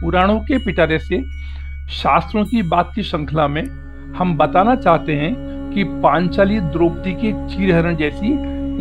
पुराणों के पिटारे से शास्त्रों की बात की श्रृंखला में हम बताना चाहते हैं कि पांचाली द्रौपदी के चीरहरण जैसी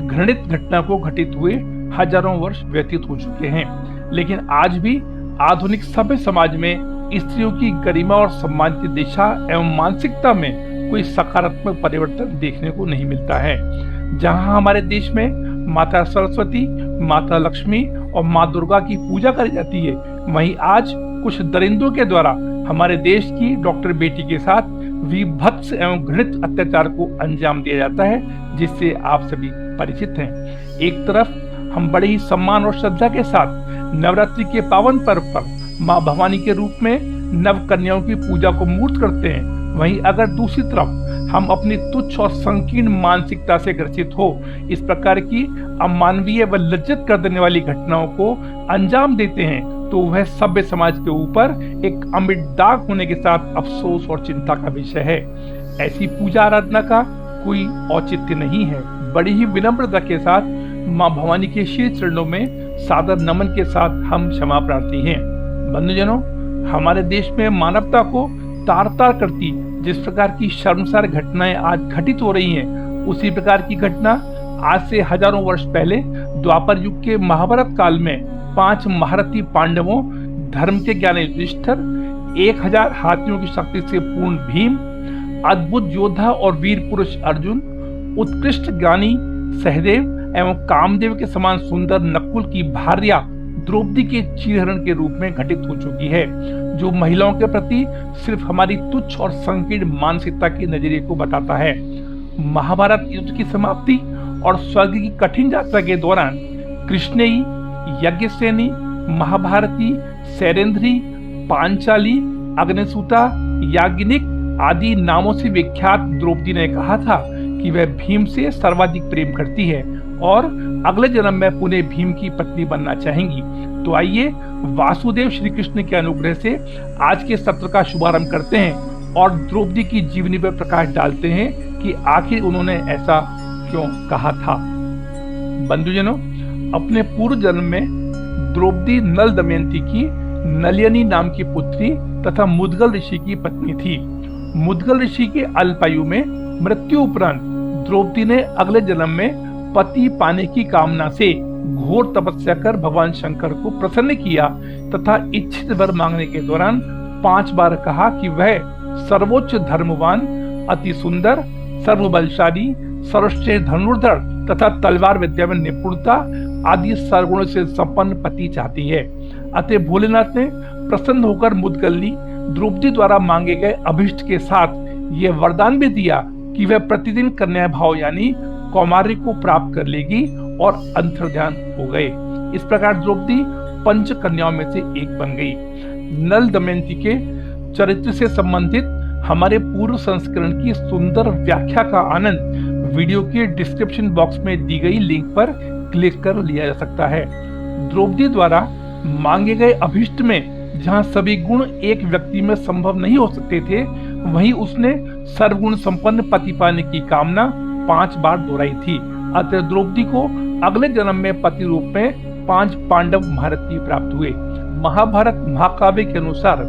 घृणित घटना को घटित हुए हजारों वर्ष व्यतीत हो चुके हैं, लेकिन आज भी आधुनिक सभ्य समाज में स्त्रियों की गरिमा और सम्मान की दिशा एवं मानसिकता में कोई सकारात्मक परिवर्तन देखने को नहीं मिलता है। जहां हमारे देश में माता सरस्वती, माता लक्ष्मी और माँ दुर्गा की पूजा करी जाती है, वहीं आज कुछ दरिंदों के द्वारा हमारे देश की डॉक्टर बेटी के साथ विभत्स एवं घृणित अत्याचार को अंजाम दिया जाता है, जिससे आप सभी परिचित हैं। एक तरफ हम बड़े ही सम्मान और श्रद्धा के साथ नवरात्रि के पावन पर्व पर माँ भवानी के रूप में नव कन्याओं की पूजा को मूर्त करते हैं, वहीं अगर दूसरी तरफ हम अपनी तुच्छ और संकीर्ण मानसिकता से ग्रसित हो इस प्रकार की अमानवीय व लज्जित कर देने वाली घटनाओं को अंजाम देते हैं, तो वह सभ्य समाज के ऊपर एक अमिट दाग होने के साथ अफसोस और चिंता का विषय है। ऐसी पूजा आराधना का कोई औचित्य नहीं है। बड़ी ही विनम्रता के साथ माँ भवानी के शीर्ष चरणों में सादर नमन के साथ हम क्षमा प्रार्थी हैं। बंधुजनों, हमारे देश में मानवता को तार तार करती जिस प्रकार की शर्मसार घटनाएं आज घटित हो रही हैं, उसी प्रकार की घटना आज से हजारों वर्ष पहले द्वापर युग के महाभारत काल में 5 महारथी पांडवों, धर्म के ज्ञानी युधिष्ठिर, 1000 हाथियों की शक्ति से पूर्ण भीम, अद्भुत योद्धा और वीर पुरुष अर्जुन, उत्कृष्ट ज्ञानी सहदेव एवं कामदेव के समान सुंदर नकुल की भार्या द्रौपदी के चीरहरण के रूप में घटित हो चुकी है, जो महिलाओं के प्रति सिर्फ हमारी तुच्छ और संकीर्ण मानसिकता के नजरिए को बताता है। महाभारत युद्ध की समाप्ति और स्वर्ग की कठिन यात्रा के दौरान कृष्णेयी, यज्ञसेनी, महाभारती, शैलेंद्री, पांचाली, अग्निसूता, याज्ञनिक आदि नामों से विख्यात द्रौपदी ने कहा था कि वह भीम से सर्वाधिक प्रेम करती है और अगले जन्म में पुनः भीम की पत्नी बनना चाहेंगी। तो आइए वासुदेव श्री कृष्ण के अनुग्रह से आज के सत्र का शुभारंभ करते हैं और द्रौपदी की जीवनी पर प्रकाश डालते हैं कि आखिर उन्होंने ऐसा क्यों कहा था। बंधुजनों, अपने पूर्व जन्म में द्रौपदी नल दमयंती की नलिनी नाम की पुत्री तथा मुद्गल ऋषि की पत्नी थी। मुद्गल ऋषि के अल्पायु में मृत्यु उपरांत द्रौपदी ने अगले जन्म में पति पाने की कामना से घोर तपस्या कर भगवान शंकर को प्रसन्न किया तथा इच्छित वर मांगने के दौरान 5 बार कहा कि वह सर्वोच्च धर्मवान, अति सुंदर, सर्वबलशाली, सर्वश्रेष्ठ धनुर्धर तथा तलवार विद्या में निपुणता आदि सर्वगुणों से संपन्न पति चाहती है। अतः भोलेनाथ ने प्रसन्न होकर मुद्गलनी द्रौपदी द्वारा मांगे गए अभिष्ट के साथ यह वरदान भी दिया कि वह प्रतिदिन कन्या भाव यानी कौमार्य को प्राप्त कर लेगी और अंतर्ध्यान हो गए। इस प्रकार द्रौपदी 5 कन्याओं में से एक बन गई। नल दमयंती के चरित्र से संबंधित हमारे पूर्व संस्करण की सुंदर व्याख्या का आनंद वीडियो के डिस्क्रिप्शन बॉक्स में दी गई लिंक पर क्लिक कर लिया जा सकता है। द्रौपदी द्वारा मांगे गए अभिष्ट में जहां सभी गुण एक व्यक्ति में संभव नहीं हो सकते थे, वहीं उसने सर्वगुण संपन्न पति पाने की कामना 5 बार दोहराई थी। अतः द्रौपदी को अगले जन्म में पति रूप में 5 पांडव महारथी प्राप्त हुए। महाभारत महाकाव्य के अनुसार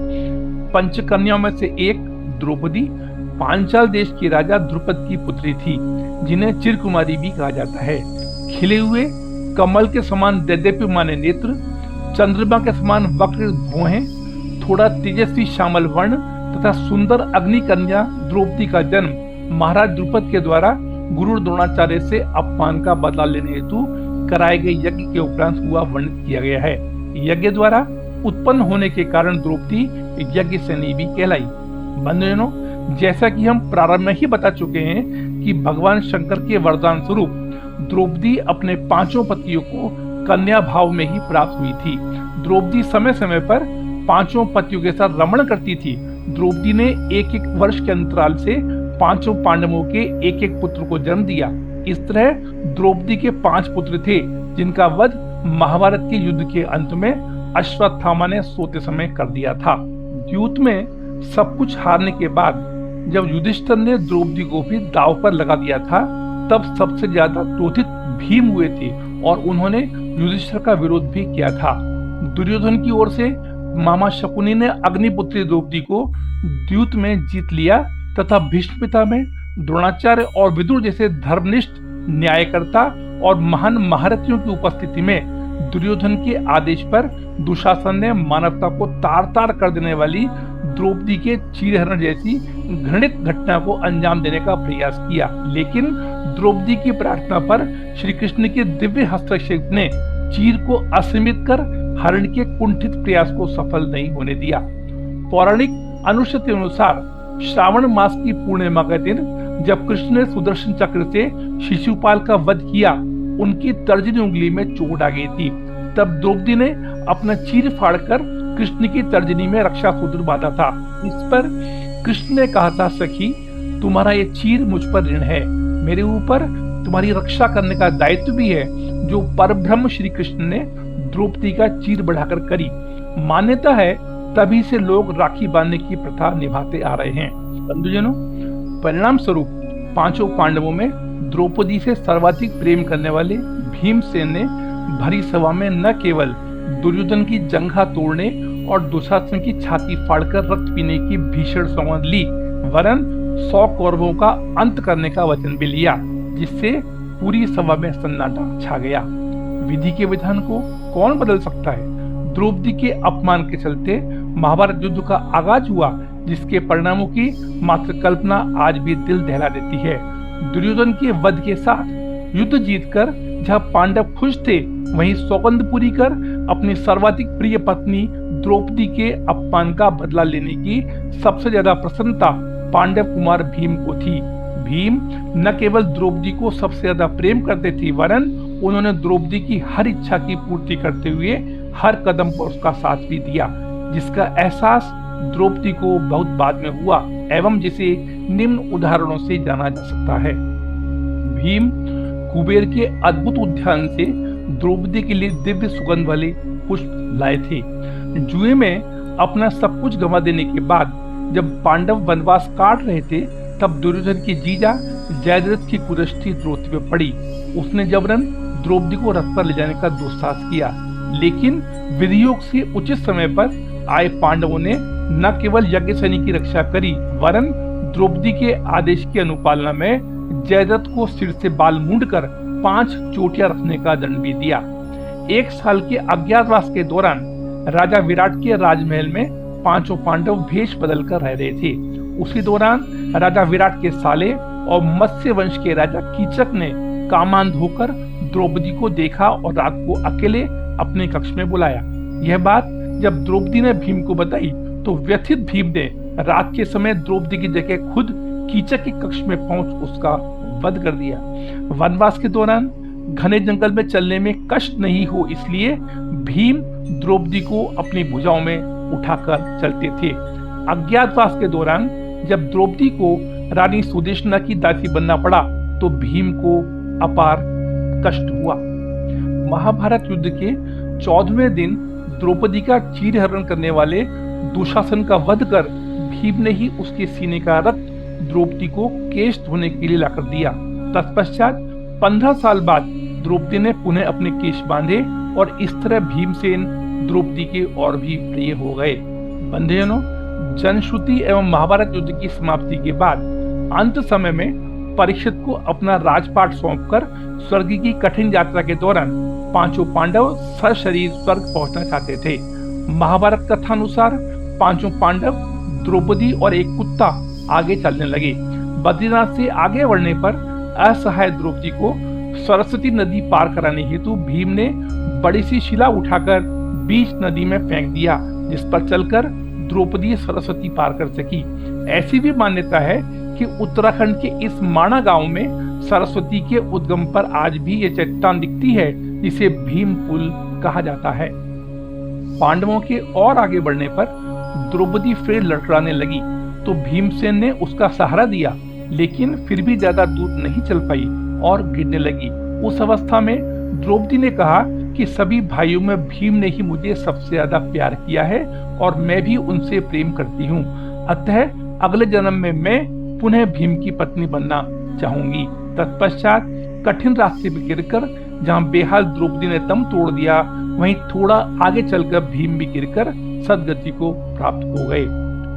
5 कन्याओं में से एक द्रौपदी पांचाल देश की राजा द्रुपद की पुत्री थी, जिन्हें चिरकुमारी भी कहा जाता है। खिले हुए कमल के समान दैदीप्यमान नेत्र, चंद्रमा के समान वक्र भुहें, थोड़ा तेजस्वी श्यामल वर्ण तथा सुंदर अग्नि कन्या द्रौपदी का जन्म महाराज द्रुपद के द्वारा गुरु द्रोणाचार्य से अपमान का बदला लेने हेतु कराए गए यज्ञ के उपरांत हुआ वर्णित किया गया है। यज्ञ द्वारा उत्पन्न होने के कारण द्रौपदी यज्ञ सेनी भी कहलाई। बंधुजनों, जैसा कि हम प्रारंभ में ही बता चुके हैं कि भगवान शंकर के वरदान स्वरूप द्रौपदी अपने 5 पतियों को कन्या भाव में ही प्राप्त हुई थी। द्रौपदी समय समय पर 5 पतियों के साथ रमण करती थी। द्रौपदी ने 1-1 वर्ष के अंतराल से 5 पांडवों के 1-1 पुत्र को जन्म दिया। इस तरह द्रौपदी के 5 पुत्र थे, जिनका वध महाभारत के युद्ध के अंत में अश्वत्थामा ने सोते समय कर दिया था। युद्ध में सब कुछ हारने के बाद जब युधिष्ठिर ने द्रौपदी को भी दांव पर लगा दिया था, तब सबसे ज्यादा क्रोधित भीम हुए थे और उन्होंने युधिष्ठिर का विरोध भी किया था। दुर्योधन की ओर से मामा शकुनी ने अग्निपुत्री द्रौपदी को द्यूत में जीत लिया तथा भीष्म पितामह, द्रोणाचार्य और विदुर जैसे धर्मनिष्ठ न्यायकर्ता और महान महारथियों की उपस्थिति में दुर्योधन के आदेश पर दुशासन ने मानवता को तार तार कर देने वाली द्रौपदी के चीरहरण जैसी घृणित घटना को अंजाम देने का प्रयास किया। लेकिन द्रौपदी की प्रार्थना पर श्री कृष्ण के दिव्य हस्तक्षेप ने चीर को असीमित कर हरण के कुंठित प्रयास को सफल नहीं होने दिया। पौराणिक अनुश्रुति अनुसार श्रावण मास की पूर्णिमा के दिन जब कृष्ण ने सुदर्शन चक्र से शिशुपाल का वध किया, उनकी तर्जनी उंगली में चोट आ गई थी। तब द्रौपदी ने अपना चीर फाड़कर कृष्ण की तर्जनी में रक्षा सूत्र बांधा था। इस पर कृष्ण ने कहा था, सखी तुम्हारा ये चीर मुझ पर ऋण है, मेरे ऊपर तुम्हारी रक्षा करने का दायित्व भी है, जो परब्रह्म श्री कृष्ण ने द्रौपदी का चीर बढ़ाकर करी। मान्यता है तभी से लोग राखी बांधने की प्रथा निभाते आ रहे हैं। बंधुजनों, परिणाम स्वरूप पांचों पांडवों में द्रौपदी से सर्वाधिक प्रेम करने वाले भीमसेन ने भरी सभा में न केवल दुर्योधन की जंघा तोड़ने और दुशासन की छाती फाड़कर रक्त पीने की भीषण सौगंध ली, वरन 100 कौरवों का अंत करने का वचन भी लिया, जिससे पूरी सभा में सन्नाटा छा गया। विधि के विधान को कौन बदल सकता है? द्रौपदी के अपमान के चलते महाभारत युद्ध का आगाज हुआ, जिसके परिणामों की मात्र कल्पना आज भी दिल दहला देती है। दुर्योधन के वध के साथ युद्ध जीतकर जहां पांडव खुश थे, वहीं सौगंध पूरी कर अपनी सर्वाधिक प्रिय पत्नी द्रौपदी के अपमान का बदला लेने की सबसे ज्यादा प्रसन्नता पांडव कुमार भीम को थी। भीम न केवल द्रौपदी को सबसे ज्यादा प्रेम करते थे, वरन उन्होंने द्रौपदी की हर इच्छा की पूर्ति करते हुए हर कदम पर उसका साथ भी दिया, जिसका एहसास द्रौपदी को बहुत बाद में हुआ एवं जिसे निम्न उदाहरणों से जाना जा सकता है। भीम कुबेर के अद्भुत उद्यान से द्रौपदी के लिए दिव्य सुगंध वाले पुष्प लाए थे। जुए में अपना सब कुछ गंवा देने के बाद जब पांडव वनवास काट रहे थे, तब दुर्योधन की जीजा जयद्रथ की कुदृष्टि द्रौपदी पे पड़ी। उसने जबरन द्रौपदी को रथ पर ले जाने का दुस्साहस किया, लेकिन विधियोग से उचित समय पर आए पांडवों ने न केवल यज्ञसेनी की रक्षा करी, वरन द्रौपदी के आदेश की अनुपालना में जयद्रथ को सिर से बाल मूंडकर 5 चोटियां रखने का दंड भी दिया। 1 साल के अज्ञातवास के दौरान राजा विराट के राजमहल में पांचों पांडव भेष बदल कर रह रहे थे। उसी दौरान राजा विराट के साले और मत्स्य वंश के राजा कीचक ने कामांध होकर द्रौपदी को देखा और रात को अकेले अपने कक्ष में बुलाया। यह बात जब द्रौपदी ने भीम को बताई, तो व्यथित भीम ने रात के समय द्रौपदी की जगह खुद कीचक के कक्ष में पहुंच उसका वध कर दिया। वनवास के दौरान घने जंगल में चलने में कष्ट नहीं हो, इसलिए भीम द्रौपदी को अपनी भुजाओं में उठाकर चलते थे। अज्ञातवास के दौरान जब द्रौपदी को रानी सुदेशना की दासी बनना पड़ा, तो भीम को अपार कष्ट हुआ। महाभारत युद्ध के 14वें दिन द्रौपदी का चीरहरण करने वाले दुशासन का वध कर भीम ने ही उसके सीने का रक्त द्रौपदी को केश धोने के लिए लाकर दिया। तत्पश्चात 15 साल बाद द्रौपदी ने पुनः अपने केश बांधे और इस तरह भीमसेन द्रौपदी के और भी प्रिय हो गए। बंधुजनों, जनश्रुति एवं महाभारत युद्ध की समाप्ति के बाद अंत समय में परीक्षित को अपना राजपाट सौंपकर स्वर्ग की कठिन यात्रा के दौरान पांचों पांडव सशरीर स्वर्ग पहुंचना चाहते थे। महाभारत कथानुसार पांचों पांडव, द्रौपदी और एक कुत्ता आगे चलने लगे। बद्रीनाथ से आगे बढ़ने पर असहाय द्रौपदी को सरस्वती नदी पार कराने हेतु भीम ने बड़ी सी शिला उठाकर बीच नदी में फेंक दिया, जिस पर चलकर द्रौपदी सरस्वती पार कर सकी। ऐसी भी मान्यता है कि उत्तराखंड के इस माणा गांव में सरस्वती के उद्गम पर आज भी ये चट्टान दिखती है, जिसे भीम पुल कहा जाता है। पांडवों के और आगे बढ़ने पर द्रौपदी फिर लड़खड़ाने लगी, तो भीमसेन ने उसका सहारा दिया, लेकिन फिर भी ज्यादा दूर नहीं चल पाई और गिरने लगी। उस अवस्था में द्रौपदी ने कहा कि सभी भाइयों में भीम ने ही मुझे सबसे ज्यादा प्यार किया है और मैं भी उनसे प्रेम करती हूँ, अतः अगले जन्म में मैं पुनः भीम की पत्नी बनना चाहूंगी। तत्पश्चात कठिन रास्ते पर गिरकर जहाँ बेहाल द्रौपदी ने दम तोड़ दिया, वहीं थोड़ा आगे चलकर भीम भी गिरकर सदगति को प्राप्त हो गए।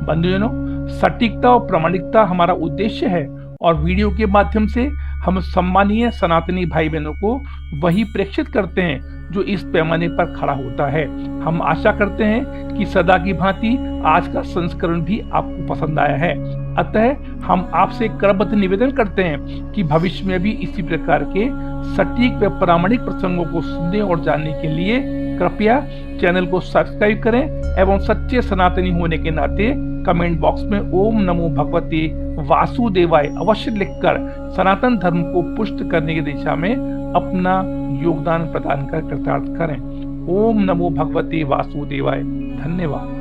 बंधुजनों, सटीकता और प्रामाणिकता हमारा उद्देश्य है और वीडियो के माध्यम से हम सम्मानीय सनातनी भाई बहनों को वही प्रेषित करते हैं जो इस पैमाने पर खड़ा होता है। हम आशा करते हैं कि सदा की भांति आज का संस्करण भी आपको पसंद आया है। अतः हम आपसे करबद्ध निवेदन करते हैं कि भविष्य में भी इसी प्रकार के सटीक व प्रामाणिक प्रसंगों को सुनने और जानने के लिए कृपया चैनल को सब्सक्राइब करें एवं सच्चे सनातनी होने के नाते कमेंट बॉक्स में ओम नमो भगवते वासुदेवाय अवश्य लिखकर सनातन धर्म को पुष्ट करने की दिशा में अपना योगदान प्रदान कर कृतार्थ करें। ओम नमो भगवते वासुदेवाय। धन्यवाद।